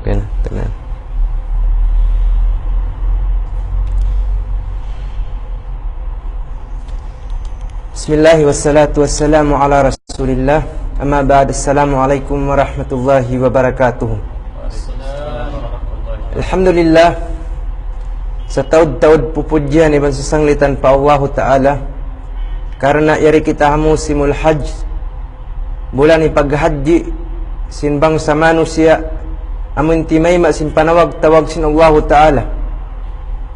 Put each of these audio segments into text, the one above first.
Okay na, tenang. Bismillah wassalatu wassalamu ala rasulillah. Amma ba'd, assalamualaikum warahmatullahi wabarakatuh. Alhamdulillah, sa taud-taud pupujian iban susanglitan pa Allah Ta'ala, karena yari kita musimul hajj, bulan ipaghaji sin bangsa manusia, amun timay masin panawag-tawag sin Allah Ta'ala,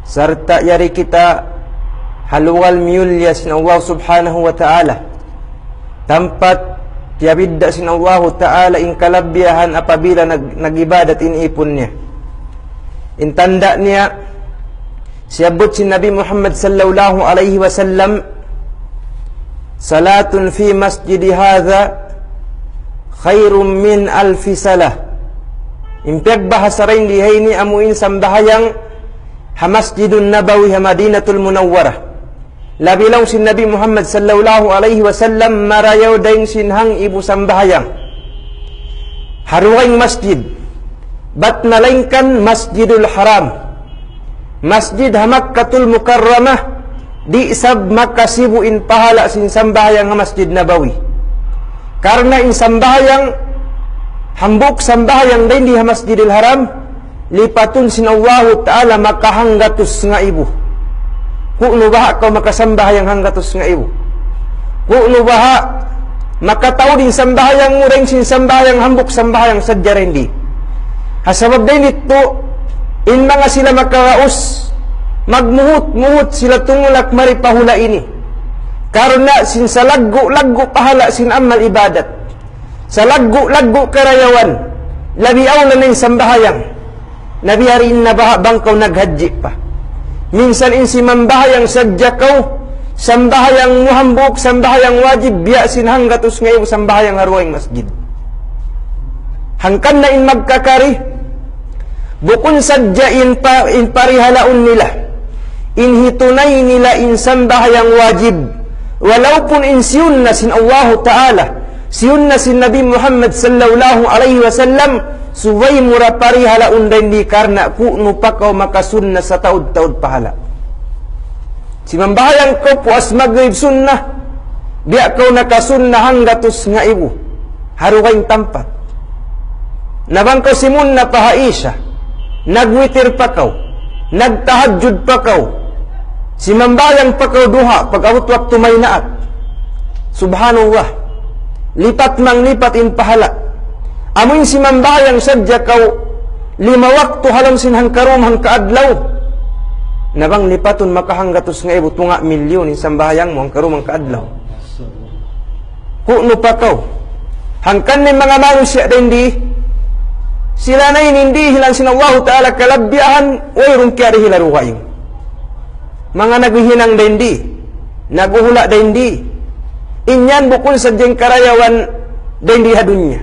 sarta yari kita haluwal miyulya sin Allah Subhanahu wa Ta'ala, tampat tiabidda sin Allah Ta'ala in kalabiyahan apabila nagibadat inipon niya. Intanda niya siabot si Nabi Muhammad sallallahu alaihi wasallam, salatun fi masjidi hadha khairum min alfi salah. Impiag bahasa rin lihay ni amuin sambahayang hamasjidun nabawi ha Madinatul Munawwarah. Labilaw si Nabi Muhammad sallallahu alaihi wasallam marayaw dayong sinhang ibu sambahayang haruwing masjid, bat nalaingkan Masjidul Haram, Masjid Makkatul Mukarramah, di isab makasibuin pahala sin sambahayang Masjid Nabawi. Karena in sambahayang hambuk sambahayang din di Masjidil Haram, lipatun sin Allah Ta'ala makahanggatus nga ibu. Kuno baha kau makasambahayang hanggatus nga ibu. Kuno baha makataw din sambahayang mureng sin sambahayang hambuk sambahayang sadya rin di. Hasabab din ito, in mga sila makaraos, magmuhut-muhut sila tungulak maripahula ini. Karena sin sa laggo pahala sin amal ibadat. Sa laggo karayawan, labiaw na ng sambahayang. Nabi harin na baha bangkaw naghaji pa. Minsan in si mambahayang sadya kaw, sambahayang muhambuk, sambahayang wajib, biya sin hanggatus ngayon, sambahayang haruwing masjid. Hangkan na in magkakari, bukun sadya in parihalaun nila, in hitunay nila in sambahayang wajib, walaupun in siyun na sin Allah Ta'ala, siyun na sin Nabi Muhammad sallallahu alaihi wasallam, suway mura parihalaun din di karna kuno pa kaw makasunna sa taud-taud pahala. Si mambahayang ko puas magrib sunnah, biya kaw nakasunna hanggatus nga ibu, haruwing tampat. Nabang ko simun na pahaisha, nagwitir pa kaw, nagtahadjud pa kaw, si mambayang pa kaw duha, pag-awut-wak tumay naat. Subhanallah, lipat mang lipat in pahala. Amun si mambayang sadya kaw, 5 waktu halam sinhang karum hang kaadlaw. Nabang lipaton makahanggatos nga ibu, tunga milyon in sambayang mo hang karum hang kaadlaw. Kuno pa kaw, hangkan ni mga manusia din di, sila na hindi hilang sin Allah Ta'ala kalabyahan, wayrong kiyari hilaruhayin. Mga naghihinang din di, naguhula din di, inyan bukul sa diyang karayawan din di hadunya.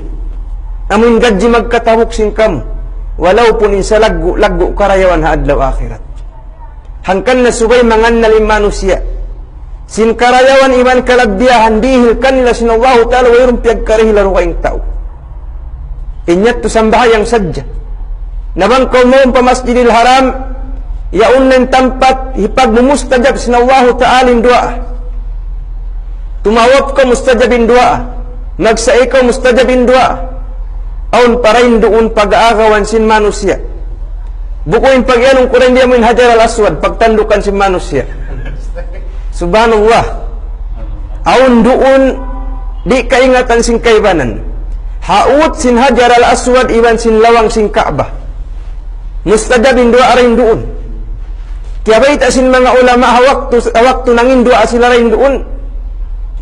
Amun gadji magkatawok sin kam, walaw pun in sa laggo karayawan ha adlaw akhirat. Hangkan na subay mangan na manusia, sin karayawan iman kalabyahan, dihil kanila sin Allah Ta'ala, wayrong piyagkari hilaruhayin tao. Inyat to sambahayang sadya. Nabang kau mo pa Masjidil Haram, yaun ng tampat, hipag mumustajab sin Allah Ta'ala in dua. Tumawap ka mustajabin dua. Magsae ka mustajabin dua. Aun parain doon pag-aagawan sin manusia. Bukuin pag-ianong kurang diya mo in Hajar al-Aswad, pagtandukan sin manusia. Subhanallah. Aun doon, di kaingatan sin kaibanan. Haut sin Hajar al-Aswad iban sin lawang sin Ka'bah. Mustajabin dua aring doon. Kaya bait asin mga ulama waktu nangin dua sila rin doon.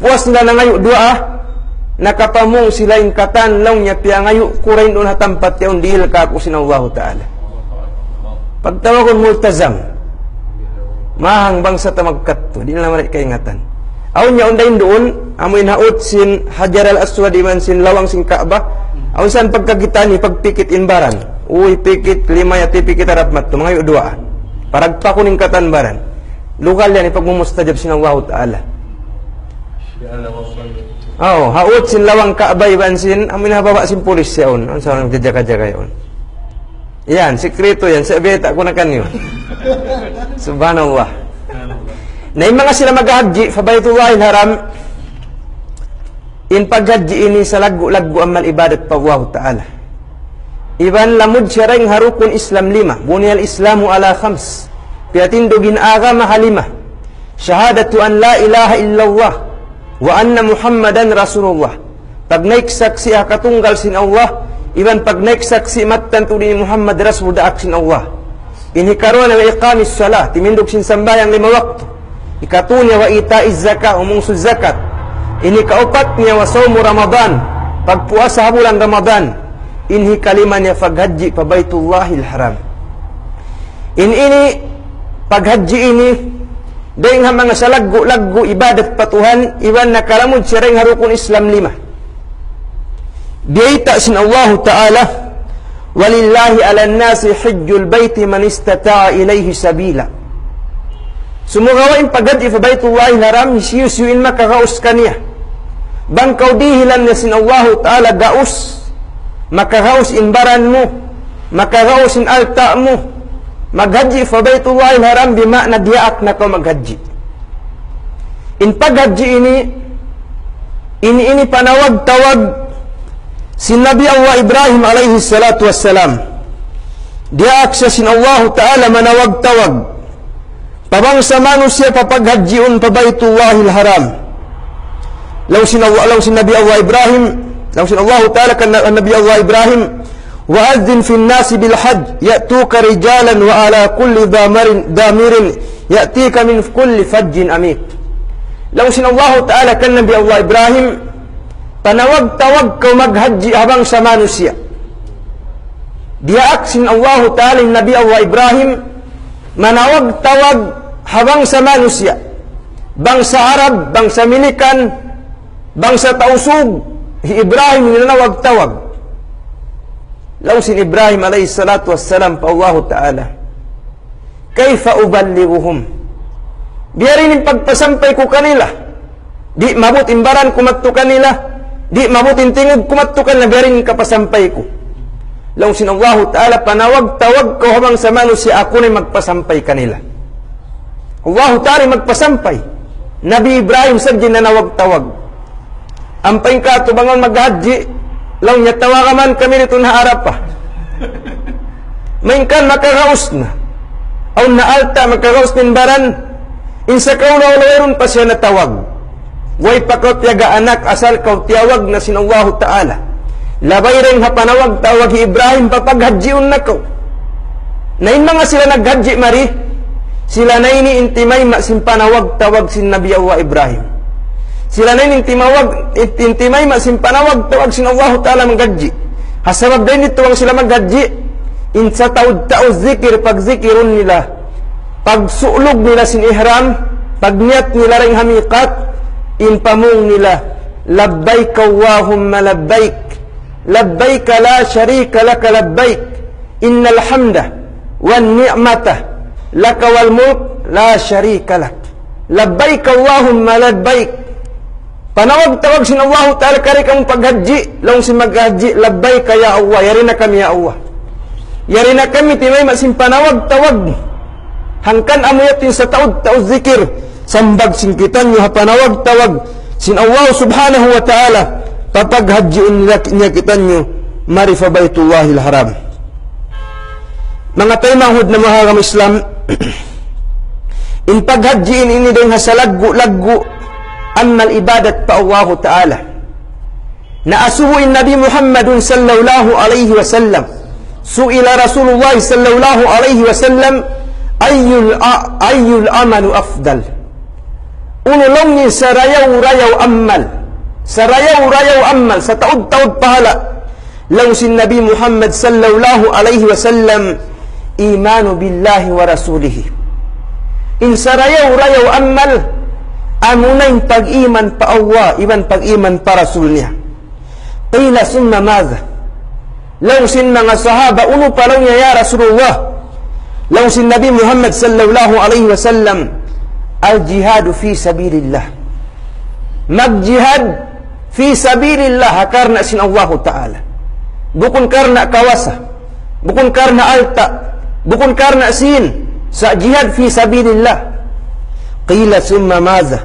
Puas na nangayo dua, nakapamong sila in katan law niya piya ngayo kurain doon hatampat yaon dihil ka ako sin Allah Ta'ala. Pagtawag multazam, mahang bangsa tamagkat to, di na naman kaingatan. Aun niya undayin doon, amoy naot sin Hajar al-Aswad iman sin lawang sin Ka'bah. Aun saan pagkagita ni pagpikit inbaran. Uy, pikit, 5 yati pikit arapmat to, mga dua. Paragpa ko ning katanbaran. Lugal yan, ipagmumustajab sin Allah Ta'ala. Haot sin lawang Ka'bah iban sin, amoy nahababa sin pulis yaon. Aun saan nagjajaga-jaga yaon. Yan, sekreto yan. Sabi, tak ko na kanyo. Subhanallah. Na yung mga sila mag-haji, fa Baitullahil Haram, in pag-haji ini sa lagu-lagu amal ibadat pa Allah Ta'ala. Iban lamud syareng harukun Islam 5. Bunyal Islamu ala khams. Piatindugin agama halima. Syahadatu an la ilaha illallah wa anna Muhammadan Rasulullah. Pag naik saksi akatunggal sin Allah, iban pag naik saksi matan tu ni Muhammad Rasul daak sin Allah. Ini karuan wa iqamis salat, timindog sin sambayang 5 waktu. Ikatunya wa itaiz zakat, umungsul zakat. Ini kaupatnya wa saumu Ramadan, pagpuasa bulan Ramadan. Inhi kalimanya paghaji pa Baitullahil Haram. Ini paghaji ini dengan mga salagu-lagu ibadat patuhan iwan nakalamud sireng harukun Islam 5. Diita sin Allah Ta'ala walillahi ala nasi hijjul baiti man istata'a ilayhi sabila. Sumugawain paghaji pa Baitullahil Haram siyusyuin makakaus kaniya. Bangkaw dihilan na sin Allah Ta'ala gaus makagaus imbaran mo, makagaus in alta mo, maghaji fa Baitullahil Haram bimakna diaak na ka maghaji. In paghaji ini panawag-tawag si Nabi Allah Ibrahim alaihi salatu wassalam. Diaak siya sin Allah Ta'ala manawag-tawag. Pabangsa manusia papaghajiun pa Baitullahil Haram. Law sin Nabi Allah Ibrahim Langsung Allah Ta'ala kan Nabi Allah Ibrahim wa'adzin fin nasi bil hajj ya'tuka rijalan wa ala kulli damirin ya'tika min kulli fajjin amik. Langsung Allah Ta'ala kan Nabi Allah Ibrahim panawag-tawag kau maghaji habang sa manusia. Dia aksin Allah Ta'ala Nabi Allah Ibrahim manawag-tawag habang sa manusia. Bangsa Arab, bangsa Milikan, bangsa Tausug, Ibrahim ninawag-tawag. Lausin Ibrahim alayhi salatu wassalam pa Allah Ta'ala. Kaifa uballighuhum? Biarin pagpasampay ko kanila. Di mabut imbaran kumatto kanila. Di mabut tingog kumatto kanila. Biarin kapasampay ko. Lausin Allah Ta'ala panawag-tawag ko habang sa manusia ako na magpasampay kanila. Allah Ta'ala magpasampay. Nabi Ibrahim sadyan na nawag-tawag. Ampay ka ito bangon maghaji, lang niya tawagan kami nito na harap pa. Mainkan makagaus na. Aw na alta makagaus ninbaran. Insa kaulaw-lawirun pa siya natawag. Way pa kaw tiyaga anak asal kaw tiyawag na sin Allah Ta'ala. Labay rin hapanawag-tawag Ibrahim papaghajiun na kaw. Nain mga sila naghaji mari, sila na ini intimay masimpanawag-tawag sin Nabi Allah Ibrahim. Sila na intimay masimpanawag-tawag sin Allah Ta'ala maghaji. Hasabab din ito ang sila maghaji. Insa taud-taud zikir, pag-zikirun nila. Pag-suulog nila sin ihram, pag-niyat nila ring hamikat, inpamung nila, labbaik Allahumma labbaik. Labbaik la syarika laka labbaik. Innal hamda wan ni'mata laka wal mulk la syarika lak. Labbaik Allahumma labbaik. Panawag-tawag sin Allah Ta'ala kari kang paghaji, lang si maghaji, labbay ka ya Allah, yari na kami ya Allah. Yari na kami, timay masimpanawag-tawag. Hangkan amuyatin sa taud-taud zikir, sambag singkitan nyo, panawag-tawag, sin Allah Subhanahu wa Ta'ala, papaghajiun niya kitan nyo, marifa Baitullahil Haram. Mga taymahud na mahagam Islam, in paghajiin ini din sa lagu-lagu, amal ibadat pa Allah Ta'ala. Naasuhuin Nabi Muhammad sallallahu alaihi wasallam. Su'ila Rasulullah sallallahu alaihi wasallam ayyul amalu afdal. Unulong ni sarayaw-rayaw amal. Sarayaw-rayaw amal sa taud-taud pahala. Lang si Nabi Muhammad sallallahu alaihi wasallam imanu billahi wa rasulihi. In sarayaw-rayaw amal amunain pag-iman pa Allah, iban pag-iman pa Rasul niya. Qila summa madha? Lausin mga sahaba, uno pa lang niya ya Rasulullah. Lausin Nabi Muhammad sallallahu alaihi wasallam, al-jihadu fi sabilillah. Mag-jihad fi sabilillah karna sin Allah Ta'ala. Bukun karna kawasa. bukan karena alta, bukan karena sin, sa jihad fi sabilillah. Qila summa maza,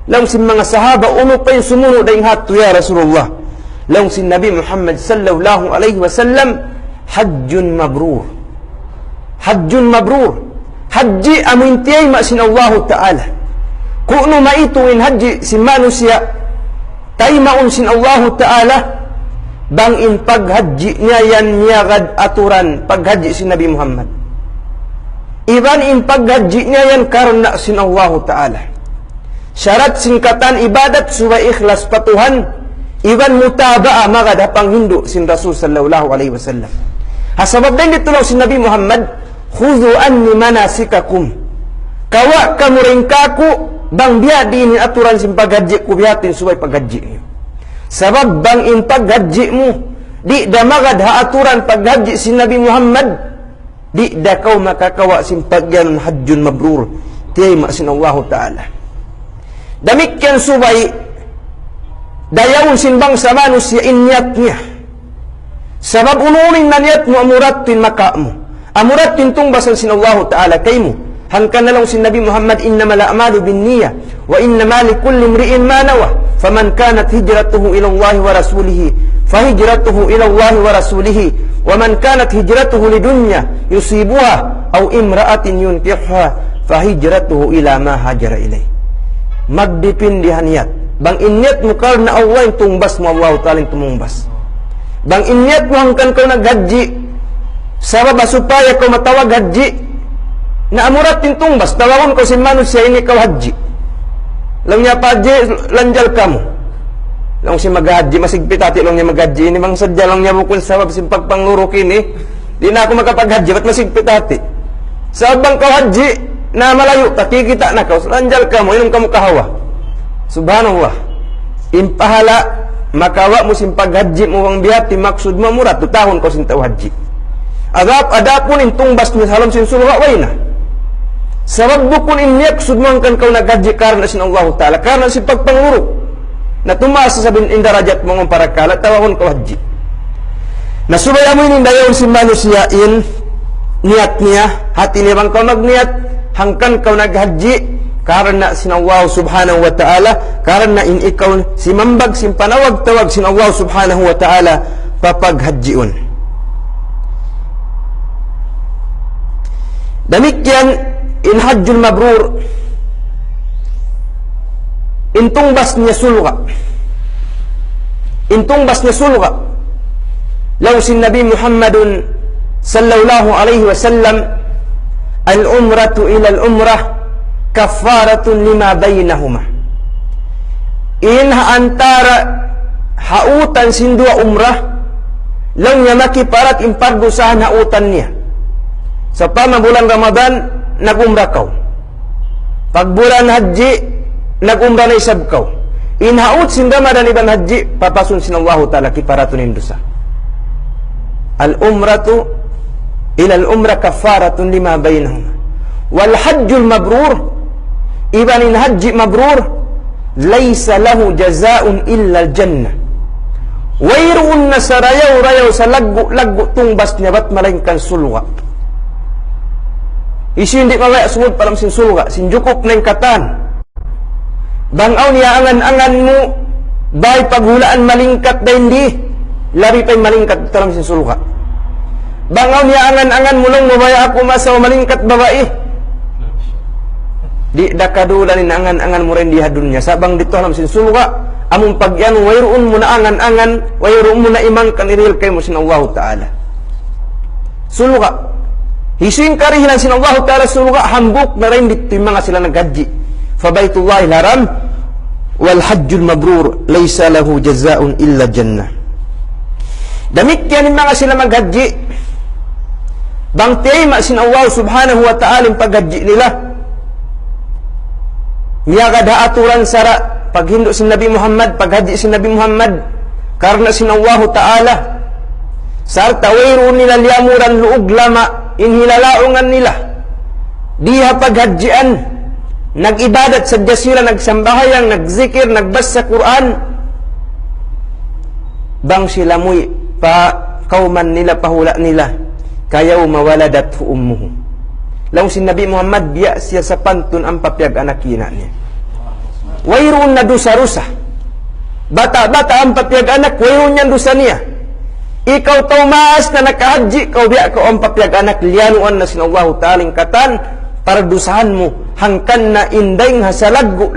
lang sin mga sahaba uno pa yung sumunod daing hatu ya Rasulullah. Lang sin Nabi Muhammad sallallahu alaihi wasallam, hajjun mabrur, hajjun mabrur, haji amintiyay masin Allah Ta'ala. Kuno maituin haji si manusia, tay maun sin Allah Ta'ala, bang in paghaji niya yan niyagad aturan paghaji si Nabi Muhammad. Iban in paghaji niya yan karena sin Allah Ta'ala. Syarat singkatan ibadat suwa ikhlas patuhan, iban mutaba'a magadapang hindu sin Rasul sallallahu alaihi wasallam. Hasabab din dito lang si Nabi Muhammad, khudhu anni manasikakum, kawa kamu ringkaku bang biadin aturan sin paghaji ku biatin suway paghaji niyo. Sabab bang in paghaji mu di da magad ha aturan paghaji si Nabi Muhammad, di da kau makakawa sin pagyan hajjun mabrur tiyay masin Allah Ta'ala. Demikian subay dayawon sin bangsa manusia inyat niya. Sabab ununing na niyat mo amuratin maka mo, amuratin tungbasan sin Allah Ta'ala kay mo. Hangkan na lang sin Nabi Muhammad, innamal a'malu binniyah wa innamal likulli imri'in ma nawa, faman kanat hijratuhu ila Allah wa rasulih fahijratuhu ila Allah wa rasulih, wa man kanat hijratuhu lidunya yusibuha aw imra'atin yunkihha fahijratuhu ila ma hajara ilaih. Magdipindihan niyat. Bang inyat mo karena Allah yung tumbas mo, Allah Ta'ala yung tumumbas. Bang inyat mo hangkan kau naghaji, sabab supaya kau matawag haji, na amurat yung tumbas, tawagon ko si manusia ini kau haji. Lang niya pa haji, lanjal kamu. Lang si maghaji, masigpitati lang niya maghaji, ini mang sadya lang niya bukul sabab si pagpangurok ini, di na ako makapaghaji, ba't masigpitati? Sabang kau haji, na malayo, takikita na kau, lanjal kamu, inom kamu kahawa. Subhanallah, impahala makawa mo sin paghaji mo ang biyati maksud mo murat tu tahun ko sin tau haji. Ada pun intong bas ni salam sin surga wayna. Sabab bukun inyak sudman kan kau naghaji karena sin Allah Ta'ala, karena si pagpanguruk na tumasa sa bin indarajat mo ng para kala tawon ko haji. Nasubaya mo ini dayon si manusia in niat niya, hati niya bang kau nagniat hangkan kau naghaji karena sin Allah Subhanahu wa Ta'ala, karena in ikaw si mambag sin panawag-tawag sin Allah Subhanahu wa Ta'ala papaghajiun. Demikian in hajjul mabrur, intong bas niya sulga, intong bas niya sulga law sin Nabi Muhammadun sallallahu alaihi wasallam, al-umratu ila al-umrah kafaratun lima bainahuma. In antara hautan sin dua umrah lang niya makiparat impardusahan hautan niya. Sa pamabulan Ramadan nagumrah kau, pag bulan haji nagumrah na isab kau, in haut sin Ramadan iban haji papasun sin Allah Ta'ala kiparatun indusa. Al-umratu ila al-umrah kafaratun lima bainahuma. Wal hajjul mabrur, ibanin haji mabrur, laysa lahu jazaun illa al-jannah. Wayruun na sarayaw-rayaw sa laggo tungbas niya ba't malingkan sulwa. Isi hindi mawaya sumud palam sin sulwa, sin jukok na yung katan. Bangaw niya angan-angan mo, bay paghulaan malingkat na hindi, labi pa'y malingkat palam sin sulwa. Bangaw niya angan-angan mo lang mabaya ako masaw malingkat babae. Di dakadulan in angan-angan mo rin di hadunya. Sabang dito alam sin sulwa, among pagyan wayroon mo na angan-angan, wayroon mo na imang kaniril kay mo sin Allah Ta'ala. Sulwa, hising karihilan sin Allah Ta'ala sulwa, hambuk na rin dito yung mga sila naghaji. Fabaytullahi haram wal hajjul mabrur laysa lahu jazaun illa jannah. Demikian yung mga sila maghaji, bang tiyay sin Allah Subhanahu wa Ta'ala yung paghaji nila. Niya kada aturan sara paghindo sin Nabi Muhammad, paghaji sin Nabi Muhammad karena sin Allah Ta'ala. Sarta wayroon nila liamuran luog lama inhilalaungan nila. Diha paghajian, nagibadat sa sila, nagsambahayang, nagzikir, nagbasa Quran. Bang sila mo'y pa kauman nila, pahula nila. kayawma waladathu ummuhu. Laung si Nabi Muhammad biya siya sa pantun ang papyag anak ina niya. Wayroon na dosa-rusa. Bata-bata ang papyag anak, wayroon niyan dosa niya. Ikaw taumaas na nakahaji, kau biya ko ang papyag anak, liyanuan na sinallahu ta'aling katan, para dusahan mo, hangkan na inday nga sa laggo,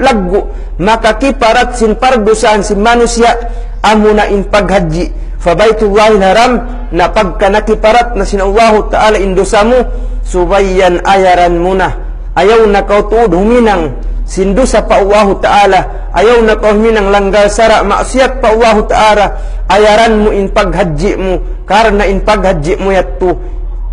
makakiparat sin pardusahan sin manusia, amo na in paghaji. Fabaytullahil haram, na pagka nakiparat na sinallahu ta'ala indusa mo, subayan ayaran mo na. Ayaw na kau tuod, huminang, sindusa pa Allah Ta'ala, ayaw na kau huminang langgal sara, maksiat pa Allah Ta'ala, ayaran mo in paghaji mo, karena in paghaji mo yatto,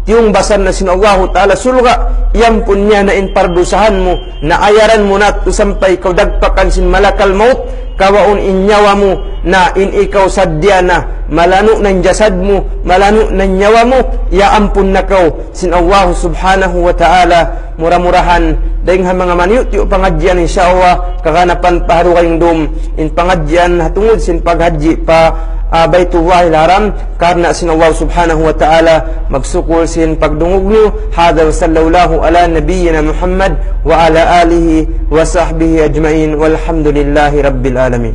tiyong basan na sinallahu ta'ala sulga, yan pun niya na in pardusahan mo, na ayaran mo na to sampay kau dagpakan sin malakal maut, kawaon in nyawa mo, na in ikaw sadya na, malano ng jasad mo, malano ng nyawa mo, ya ampun na kau, sin Allah subhanahu wa ta'ala, murah-murahan, dahil nga mga maniyot, yung pangadyan insyaAllah, kakanapan paharu kayong dum, in pangadyan, hatungod sin paghaji pa, Baitullahil Haram, karena sin Allah subhanahu wa ta'ala magsukul sin pagdungog nyo. Hadha wa sallallahu ala nabiyyina Muhammad wa ala alihi wa sahbihi ajma'in walhamdulillahi rabbil alamin.